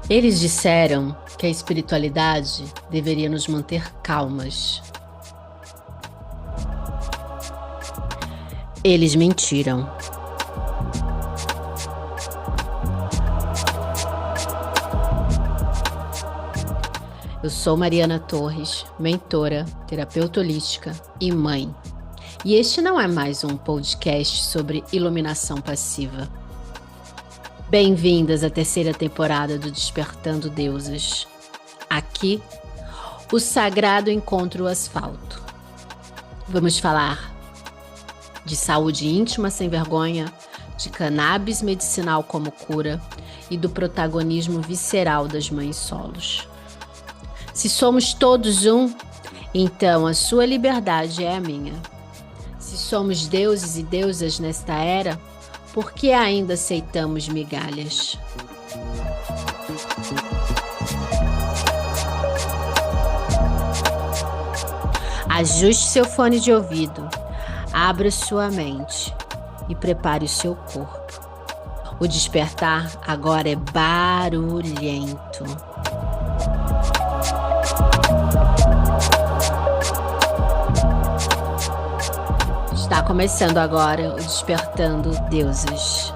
Eles disseram que a espiritualidade deveria nos manter calmas. Eles mentiram. Eu sou Mariana Torres, mentora, terapeuta holística e mãe. E este não é mais um podcast sobre iluminação passiva. Bem-vindas à terceira temporada do Despertando Deusas. Aqui, o sagrado encontra o asfalto. Vamos falar de saúde íntima sem vergonha, de cannabis medicinal como cura e do protagonismo visceral das mães solos. Se somos todos um, então a sua liberdade é a minha. Se somos deuses e deusas nesta era, por que ainda aceitamos migalhas? Ajuste seu fone de ouvido, abra sua mente e prepare o seu corpo. O despertar agora é barulhento. Está começando agora o Despertando Deusas.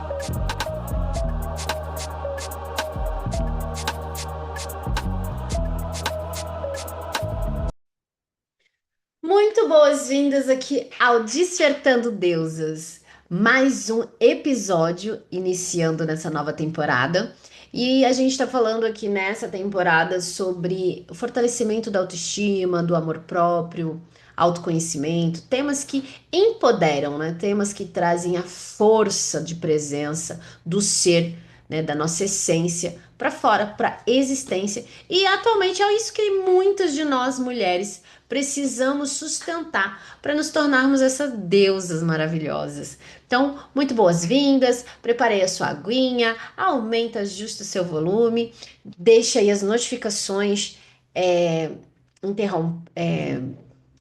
Muito boas-vindas aqui ao Despertando Deusas. Mais um episódio iniciando nessa nova temporada. E a gente está falando aqui nessa temporada sobre o fortalecimento da autoestima, do amor próprio, autoconhecimento, temas que empoderam, né? Temas que trazem a força de presença do ser, né? Da nossa essência para fora, para a existência. E atualmente é isso que muitas de nós mulheres precisamos sustentar para nos tornarmos essas deusas maravilhosas. Então, muito boas-vindas, preparei a sua aguinha, aumenta, ajusta o seu volume, deixa aí as notificações,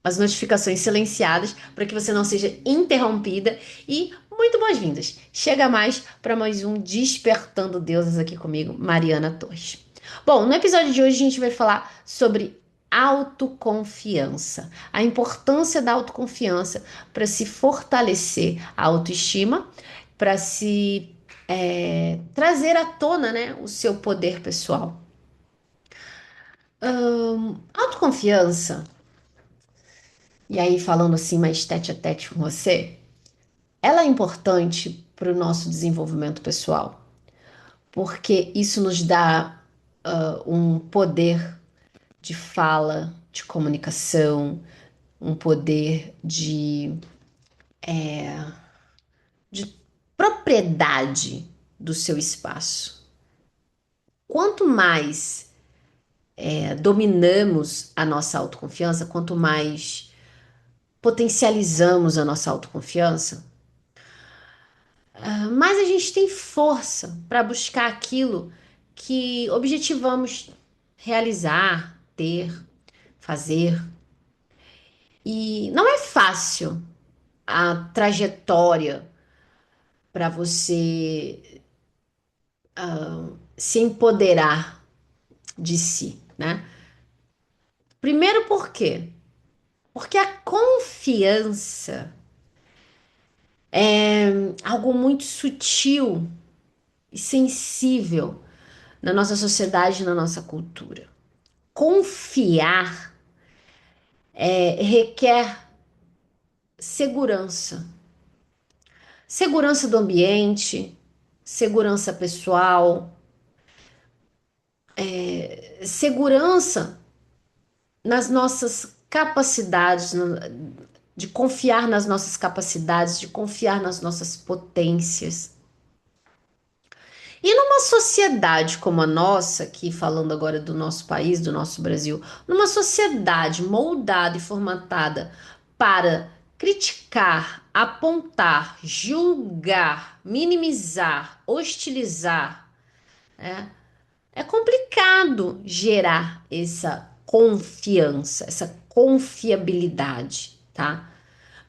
as notificações silenciadas para que você não seja interrompida e muito boas-vindas. Chega mais para mais um Despertando Deusas aqui comigo, Mariana Torres. Bom, no episódio de hoje a gente vai falar sobre autoconfiança, a importância da autoconfiança para se fortalecer a autoestima, para se trazer à tona, né, o seu poder pessoal. Autoconfiança, e aí falando assim mais tete a tete com você, ela é importante para o nosso desenvolvimento pessoal, porque isso nos dá um poder de fala, de comunicação, um poder de propriedade do seu espaço. Quanto mais dominamos a nossa autoconfiança, quanto mais potencializamos a nossa autoconfiança, mais a gente tem força para buscar aquilo que objetivamos realizar, ter, fazer. E não é fácil a trajetória para você se empoderar de si, né? Primeiro por quê? Porque a confiança é algo muito sutil e sensível na nossa sociedade e na nossa cultura. Confiar requer segurança. Segurança do ambiente, segurança pessoal, segurança nas nossas capacidades, de confiar nas nossas capacidades, de confiar nas nossas potências. E numa sociedade como a nossa, aqui falando agora do nosso país, do nosso Brasil, numa sociedade moldada e formatada para criticar, apontar, julgar, minimizar, hostilizar, É, é complicado gerar essa confiança, essa confiabilidade, tá?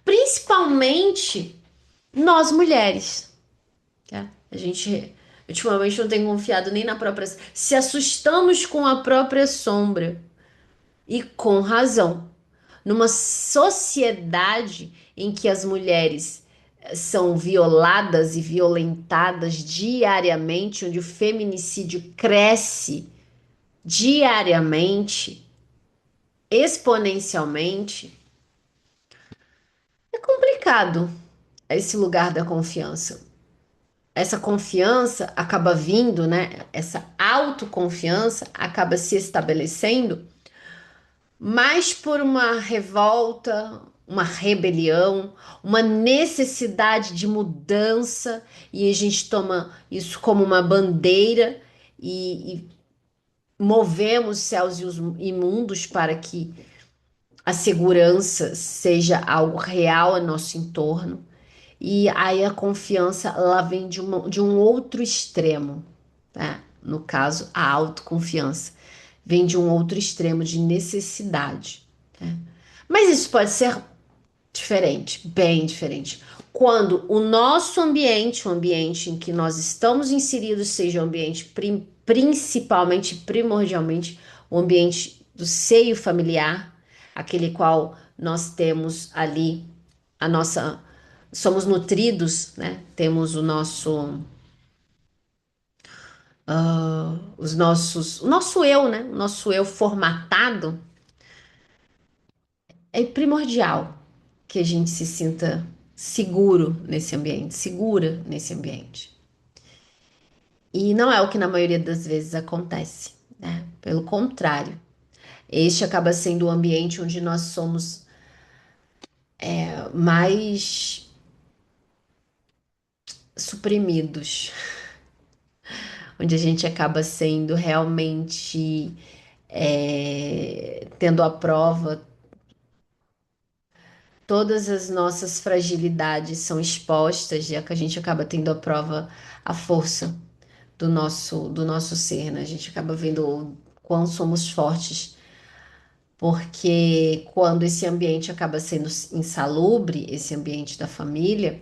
Principalmente nós mulheres, tá? A gente ultimamente não tem confiado nem na própria, se assustamos com a própria sombra e com razão. Numa sociedade em que as mulheres são violadas e violentadas diariamente, onde o feminicídio cresce diariamente, exponencialmente, é complicado esse lugar da confiança. Essa confiança acaba vindo, né? Essa autoconfiança acaba se estabelecendo mais por uma revolta, uma rebelião, uma necessidade de mudança, e a gente toma isso como uma bandeira e movemos céus e os imundos para que a segurança seja algo real em nosso entorno. E aí a confiança ela vem de um outro extremo, tá? No caso, a autoconfiança vem de um outro extremo de necessidade. Né? Mas isso pode ser diferente, bem diferente. Quando o nosso ambiente, o ambiente em que nós estamos inseridos, seja o ambiente principalmente, primordialmente, o ambiente do seio familiar, aquele qual nós temos ali a nossa, somos nutridos, né? Temos o nosso eu, né? O nosso eu formatado. É primordial que a gente se sinta seguro nesse ambiente, segura nesse ambiente. E não é o que na maioria das vezes acontece, né? Pelo contrário, este acaba sendo o ambiente onde nós somos mais suprimidos, onde a gente acaba sendo realmente tendo à prova todas as nossas fragilidades são expostas, já que a gente acaba tendo à prova a força do nosso ser, né? A gente acaba vendo o quão somos fortes, porque quando esse ambiente acaba sendo insalubre, esse ambiente da família,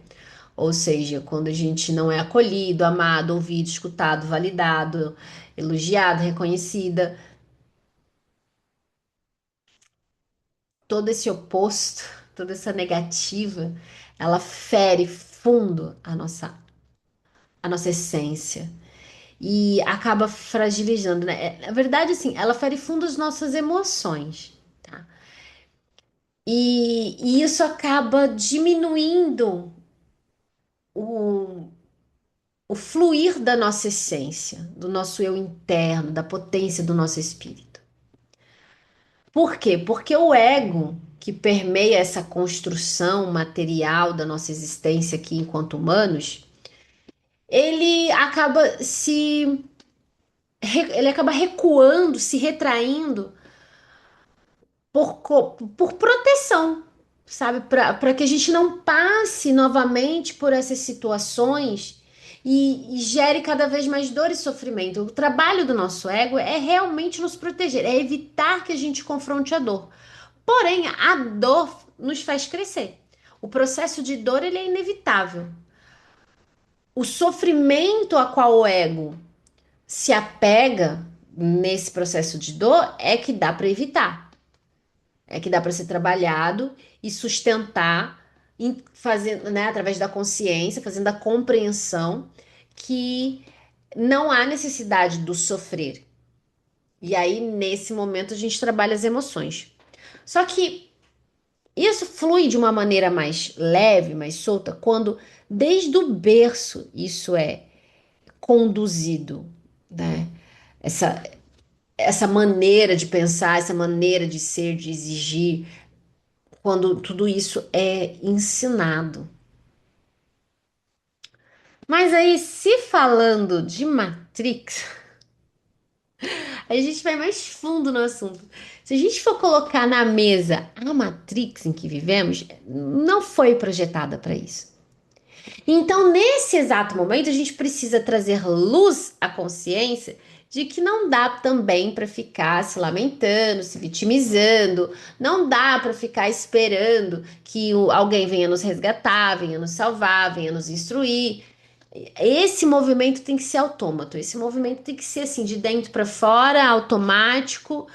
ou seja, quando a gente não é acolhido, amado, ouvido, escutado, validado, elogiado, reconhecida, todo esse oposto, toda essa negativa, ela fere fundo a nossa essência. E acaba fragilizando, né? Na verdade, assim, ela fere fundo as nossas emoções, tá? E isso acaba diminuindo o, o fluir da nossa essência, do nosso eu interno, da potência do nosso espírito. Por quê? Porque o ego que permeia essa construção material da nossa existência aqui enquanto humanos, ele acaba ele acaba recuando, se retraindo por proteção, sabe? Para que a gente não passe novamente por essas situações e gere cada vez mais dor e sofrimento. O trabalho do nosso ego é realmente nos proteger, é evitar que a gente confronte a dor. Porém, a dor nos faz crescer. O processo de dor ele é inevitável. O sofrimento a qual o ego se apega nesse processo de dor é que dá para evitar. É que dá para ser trabalhado e sustentar, fazendo, né, através da consciência, fazendo a compreensão que não há necessidade do sofrer. E aí, nesse momento, a gente trabalha as emoções. Só que isso flui de uma maneira mais leve, mais solta, quando desde o berço isso é conduzido, né? Essa, essa maneira de pensar, essa maneira de ser, de exigir, quando tudo isso é ensinado. Mas aí, se falando de Matrix, a gente vai mais fundo no assunto. Se a gente for colocar na mesa a Matrix em que vivemos, não foi projetada para isso. Então, nesse exato momento, a gente precisa trazer luz à consciência de que não dá também para ficar se lamentando, se vitimizando, não dá para ficar esperando que alguém venha nos resgatar, venha nos salvar, venha nos instruir. Esse movimento tem que ser autômato, esse movimento tem que ser assim, de dentro para fora, automático,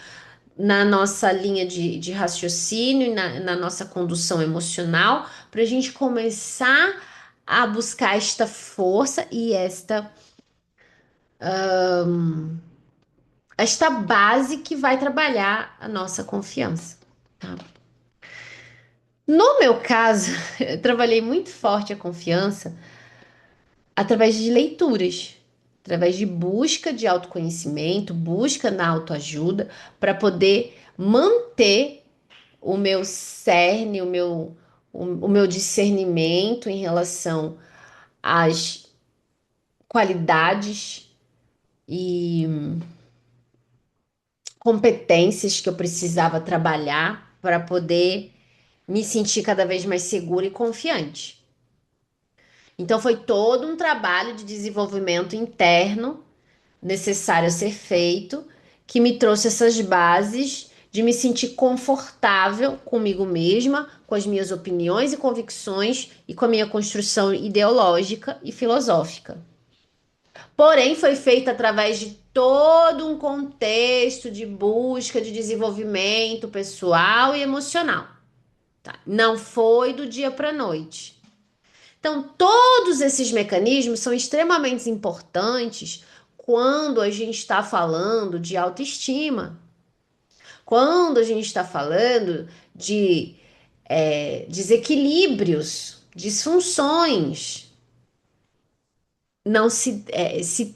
na nossa linha de raciocínio, na nossa condução emocional, para a gente começar a buscar esta força e esta base que vai trabalhar a nossa confiança. Tá? No meu caso, eu trabalhei muito forte a confiança através de leituras, através de busca de autoconhecimento, busca na autoajuda, para poder manter o meu cerne, o meu discernimento em relação às qualidades e competências que eu precisava trabalhar para poder me sentir cada vez mais segura e confiante. Então, foi todo um trabalho de desenvolvimento interno necessário a ser feito que me trouxe essas bases de me sentir confortável comigo mesma, com as minhas opiniões e convicções e com a minha construção ideológica e filosófica. Porém, foi feito através de todo um contexto de busca de desenvolvimento pessoal e emocional. Tá? Não foi do dia para a noite. Então, todos esses mecanismos são extremamente importantes quando a gente está falando de autoestima, quando a gente está falando de desequilíbrios, disfunções. Não se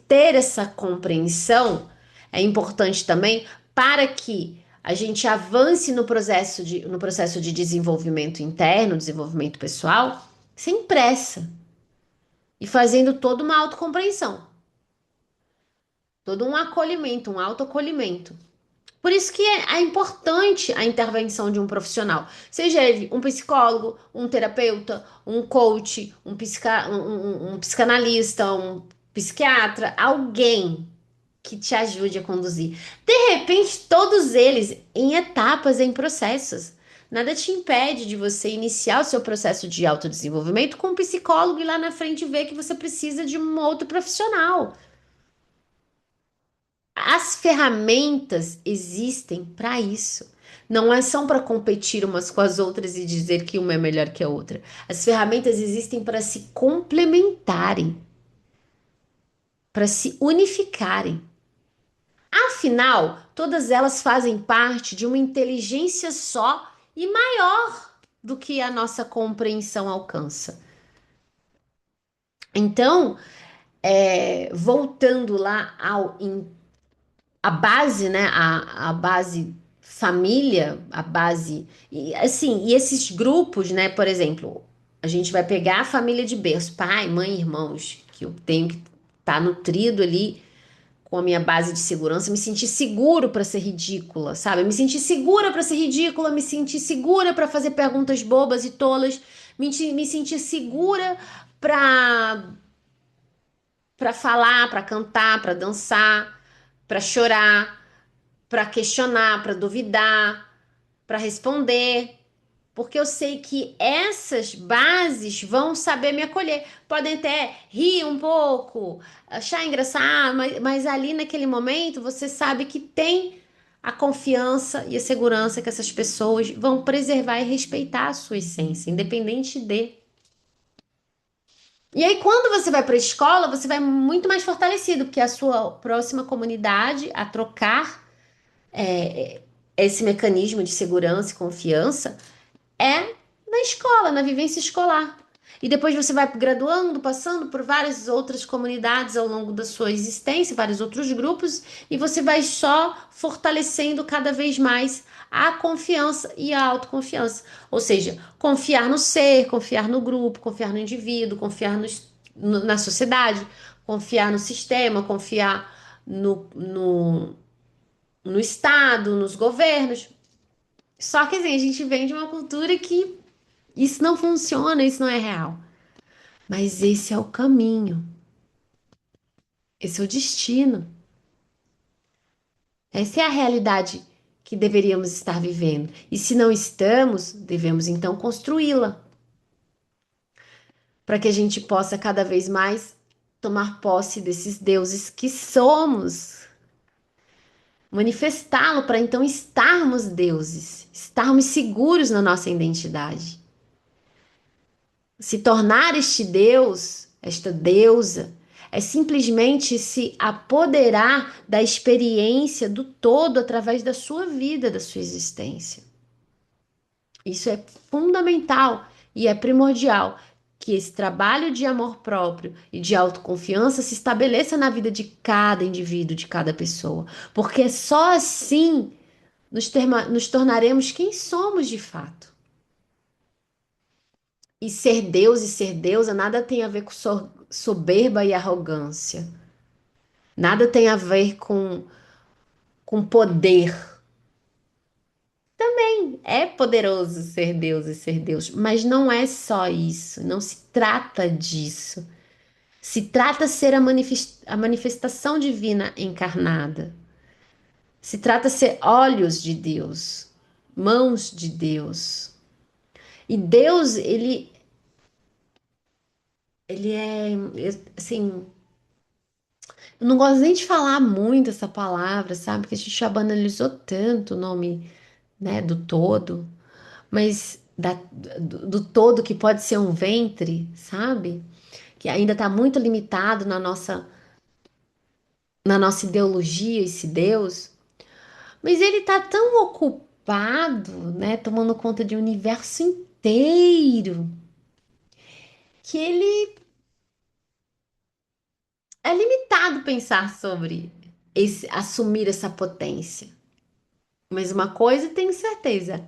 ter essa compreensão é importante também para que a gente avance no processo de desenvolvimento interno, desenvolvimento pessoal, sem pressa e fazendo toda uma autocompreensão, todo um acolhimento, um autoacolhimento. Por isso que é importante a intervenção de um profissional, seja ele um psicólogo, um terapeuta, um coach, um psicanalista, um psiquiatra, alguém que te ajude a conduzir. De repente, todos eles em etapas, em processos. Nada te impede de você iniciar o seu processo de autodesenvolvimento com um psicólogo e lá na frente ver que você precisa de um outro profissional. As ferramentas existem para isso. Não são para competir umas com as outras e dizer que uma é melhor que a outra. As ferramentas existem para se complementarem, para se unificarem. Afinal, todas elas fazem parte de uma inteligência só e maior do que a nossa compreensão alcança. Então, voltando lá a base, né? A base família, a base. E assim, e esses grupos, né? Por exemplo, a gente vai pegar a família de berço, pai, mãe, irmãos, que eu tenho que estar nutrido ali com a minha base de segurança, me sentir seguro para ser ridícula, sabe? Me sentir segura para ser ridícula, me sentir segura para fazer perguntas bobas e tolas, me sentir segura para falar, para cantar, para dançar, para chorar, para questionar, para duvidar, para responder, porque eu sei que essas bases vão saber me acolher. Podem até rir um pouco, achar engraçado, mas ali naquele momento você sabe que tem a confiança e a segurança que essas pessoas vão preservar e respeitar a sua essência, independente de. E aí, quando você vai para a escola, você vai muito mais fortalecido, porque a sua próxima comunidade a trocar esse mecanismo de segurança e confiança é na escola, na vivência escolar. E depois você vai graduando, passando por várias outras comunidades ao longo da sua existência, vários outros grupos, e você vai só fortalecendo cada vez mais a confiança e a autoconfiança. Ou seja, confiar no ser, confiar no grupo, confiar no indivíduo, confiar na sociedade, confiar no sistema, confiar no Estado, nos governos. Só que assim, a gente vem de uma cultura que isso não funciona, isso não é real. Mas esse é o caminho, esse é o destino, essa é a realidade que deveríamos estar vivendo. E se não estamos, devemos então construí-la, para que a gente possa cada vez mais tomar posse desses deuses que somos, manifestá-lo para então estarmos deuses, estarmos seguros na nossa identidade. Se tornar este Deus, esta deusa, é simplesmente se apoderar da experiência do todo através da sua vida, da sua existência. Isso é fundamental e é primordial que esse trabalho de amor próprio e de autoconfiança se estabeleça na vida de cada indivíduo, de cada pessoa, porque só assim nos tornaremos quem somos de fato. E ser Deus e ser deusa nada tem a ver com soberba e arrogância. Nada tem a ver com poder. É poderoso ser Deus e ser Deus, mas não é só isso. Não se trata disso. Se trata de ser a manifestação divina encarnada. Se trata de ser olhos de Deus, mãos de Deus. E Deus, ele é, assim, eu não gosto nem de falar muito essa palavra, sabe? Porque a gente já banalizou tanto o nome, né, do todo, mas do todo que pode ser um ventre, sabe? Que ainda está muito limitado na nossa ideologia, esse Deus. Mas ele está tão ocupado, né, tomando conta de um universo inteiro, que ele é limitado pensar sobre assumir essa potência. Mas uma coisa eu tenho certeza,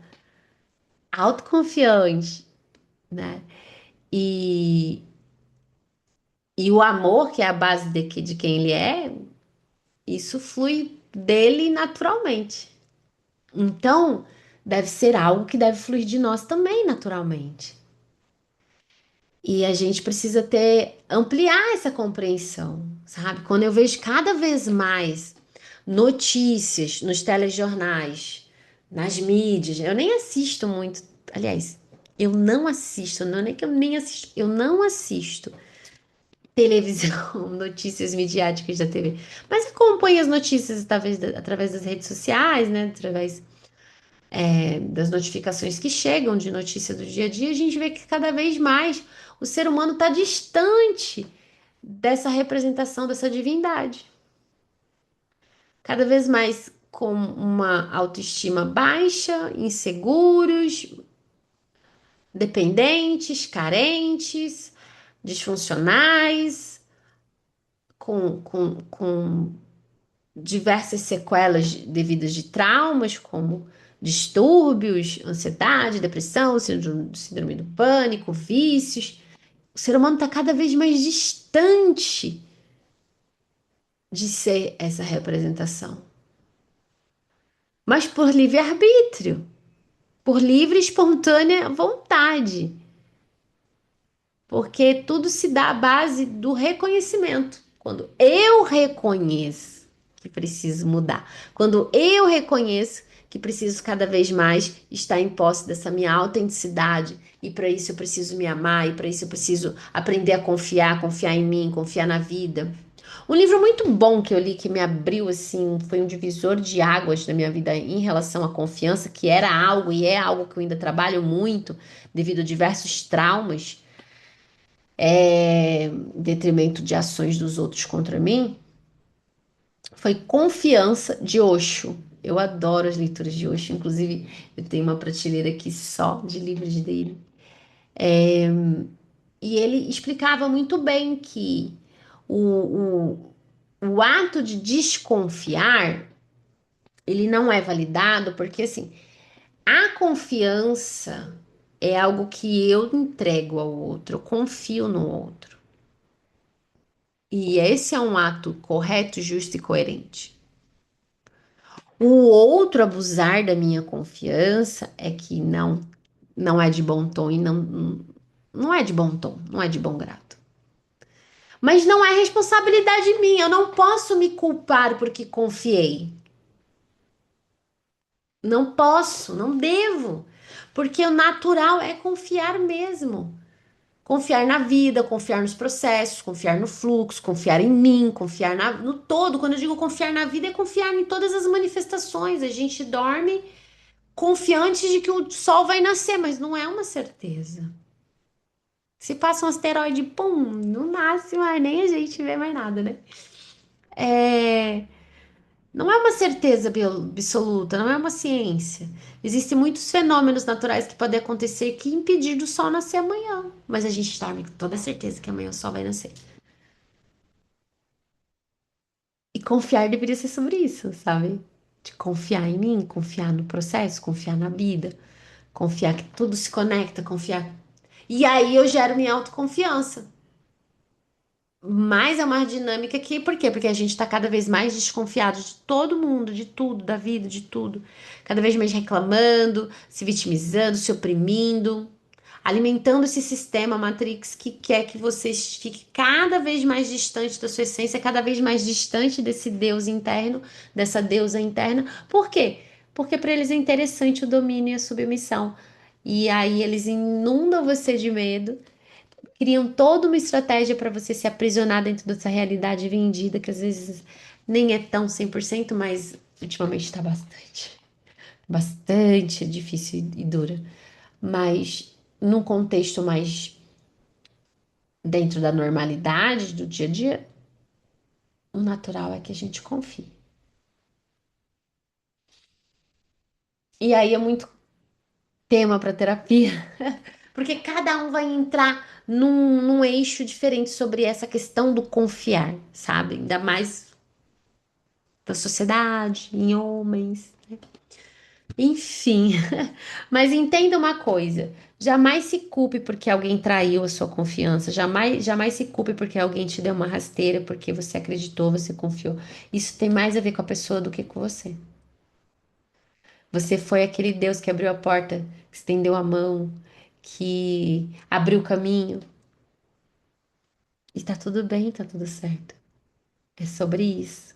autoconfiante, né? E, e o amor, que é a base de quem ele é, isso flui dele naturalmente. Então, deve ser algo que deve fluir de nós também naturalmente. E a gente precisa ampliar essa compreensão, sabe? Quando eu vejo cada vez mais notícias nos telejornais, nas mídias, eu nem assisto muito, aliás, eu não assisto, não é nem que eu nem assisto, eu não assisto televisão, notícias midiáticas da TV, mas acompanho as notícias através das redes sociais, né? Através das notificações que chegam de notícia do dia a dia, a gente vê que cada vez mais o ser humano está distante dessa representação dessa divindade. Cada vez mais com uma autoestima baixa, inseguros, dependentes, carentes, disfuncionais, com diversas sequelas devidas de traumas, como distúrbios, ansiedade, depressão, síndrome do pânico, vícios. O ser humano está cada vez mais distante de ser essa representação. Mas por livre-arbítrio, por livre e espontânea vontade. Porque tudo se dá à base do reconhecimento. Quando eu reconheço que preciso mudar, quando eu reconheço que preciso cada vez mais estar em posse dessa minha autenticidade, e para isso eu preciso me amar, e para isso eu preciso aprender a confiar em mim, confiar na vida. Um livro muito bom que eu li, que me abriu assim, foi um divisor de águas na minha vida em relação à confiança, que era algo e é algo que eu ainda trabalho muito devido a diversos traumas em detrimento de ações dos outros contra mim, foi Confiança de Osho. Eu adoro as leituras de Osho, inclusive eu tenho uma prateleira aqui só de livros dele. E ele explicava muito bem que o ato de desconfiar, ele não é validado, porque assim, a confiança é algo que eu entrego ao outro, eu confio no outro. E esse é um ato correto, justo e coerente. O outro abusar da minha confiança é que não é de bom tom e não é de bom tom, não é de bom grado. Mas não é responsabilidade minha, eu não posso me culpar porque confiei. Não posso, não devo. Porque o natural é confiar mesmo. Confiar na vida, confiar nos processos, confiar no fluxo, confiar em mim, confiar no todo. Quando eu digo confiar na vida, é confiar em todas as manifestações. A gente dorme confiante de que o sol vai nascer, mas não é uma certeza. Se passa um asteroide, pum, não nasce mais, nem a gente vê mais nada, né? É, não é uma certeza absoluta, não é uma ciência. Existem muitos fenômenos naturais que podem acontecer que impedir do sol nascer amanhã. Mas a gente dorme com toda certeza que amanhã o sol vai nascer. E confiar deveria ser sobre isso, sabe? De confiar em mim, confiar no processo, confiar na vida, confiar que tudo se conecta, confiar. E aí eu gero minha autoconfiança. Mas é uma dinâmica que, por quê? Porque a gente está cada vez mais desconfiado de todo mundo, de tudo, da vida, de tudo. Cada vez mais reclamando, se vitimizando, se oprimindo, alimentando esse sistema Matrix que quer que você fique cada vez mais distante da sua essência, cada vez mais distante desse Deus interno, dessa deusa interna. Por quê? Porque para eles é interessante o domínio e a submissão. E aí eles inundam você de medo, criam toda uma estratégia para você se aprisionar dentro dessa realidade vendida, que às vezes nem é tão 100%, mas ultimamente está bastante. Bastante difícil e dura. Mas num contexto mais dentro da normalidade do dia a dia, o natural é que a gente confie. E aí é muito tema para terapia, porque cada um vai entrar num eixo diferente sobre essa questão do confiar, sabe? Ainda mais da sociedade, em homens. Enfim, mas entenda uma coisa: jamais se culpe porque alguém traiu a sua confiança, jamais se culpe porque alguém te deu uma rasteira, porque você acreditou, você confiou. Isso tem mais a ver com a pessoa do que com você. Você foi aquele Deus que abriu a porta, que estendeu a mão, que abriu o caminho. E tá tudo bem, tá tudo certo. É sobre isso.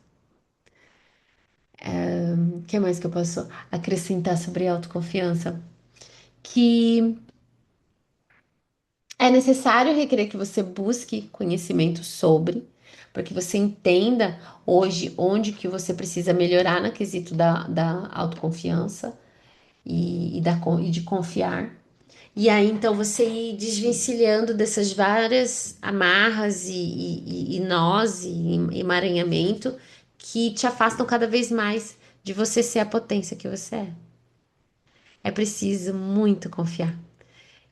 O que mais que eu posso acrescentar sobre autoconfiança? Que é necessário requerer que você busque conhecimento sobre, para que você entenda hoje onde que você precisa melhorar no quesito da autoconfiança e de confiar. E aí, então, você ir desvencilhando dessas várias amarras e nós e emaranhamento que te afastam cada vez mais de você ser a potência que você é. É preciso muito confiar.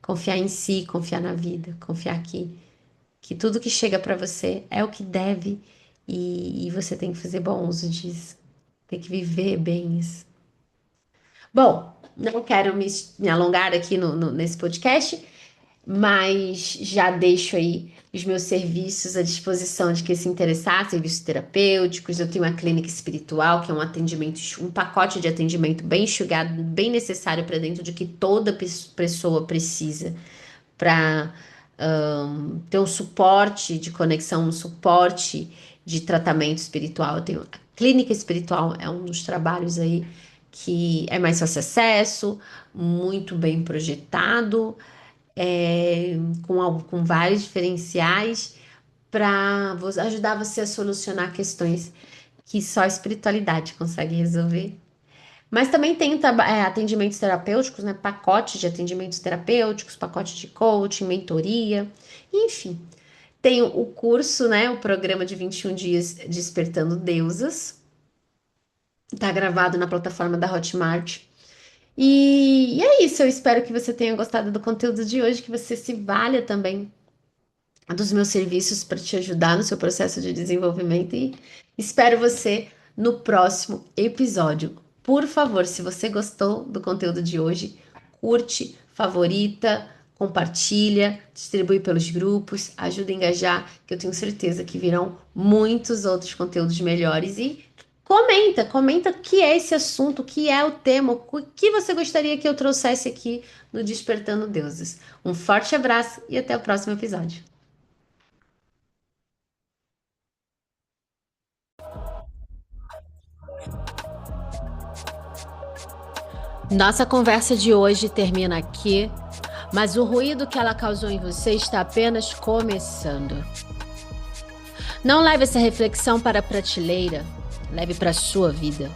Confiar em si, confiar na vida, confiar que tudo que chega para você é o que deve e você tem que fazer bom uso disso. Tem que viver bem isso. Bom, não quero me alongar aqui nesse podcast, mas já deixo aí os meus serviços à disposição de quem se interessar, serviços terapêuticos. Eu tenho uma clínica espiritual, que é um atendimento, um pacote de atendimento bem enxugado, bem necessário para dentro de que toda pessoa precisa para ter um suporte de conexão, um suporte de tratamento espiritual. Eu tenho a clínica espiritual, é um dos trabalhos aí que é mais fácil acesso, muito bem projetado, com vários diferenciais para ajudar você a solucionar questões que só a espiritualidade consegue resolver. Mas também tem atendimentos terapêuticos, né? Pacotes de atendimentos terapêuticos, pacote de coaching, mentoria, enfim. Tem o curso, né? O programa de 21 dias Despertando Deusas. Tá gravado na plataforma da Hotmart. E é isso, eu espero que você tenha gostado do conteúdo de hoje, que você se valha também dos meus serviços para te ajudar no seu processo de desenvolvimento e espero você no próximo episódio. Por favor, se você gostou do conteúdo de hoje, curte, favorita, compartilha, distribui pelos grupos, ajuda a engajar, que eu tenho certeza que virão muitos outros conteúdos melhores e comenta o que é esse assunto, o que é o tema, o que você gostaria que eu trouxesse aqui no Despertando Deuses. Um forte abraço e até o próximo episódio. Nossa conversa de hoje termina aqui, mas o ruído que ela causou em você está apenas começando. Não leve essa reflexão para a prateleira, leve para a sua vida,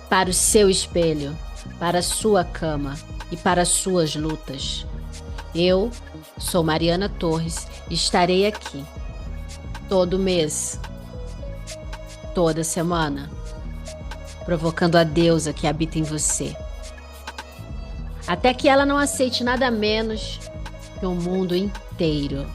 para o seu espelho, para a sua cama e para as suas lutas. Eu sou Mariana Torres e estarei aqui todo mês, toda semana, provocando a deusa que habita em você. Até que ela não aceite nada menos que o mundo inteiro.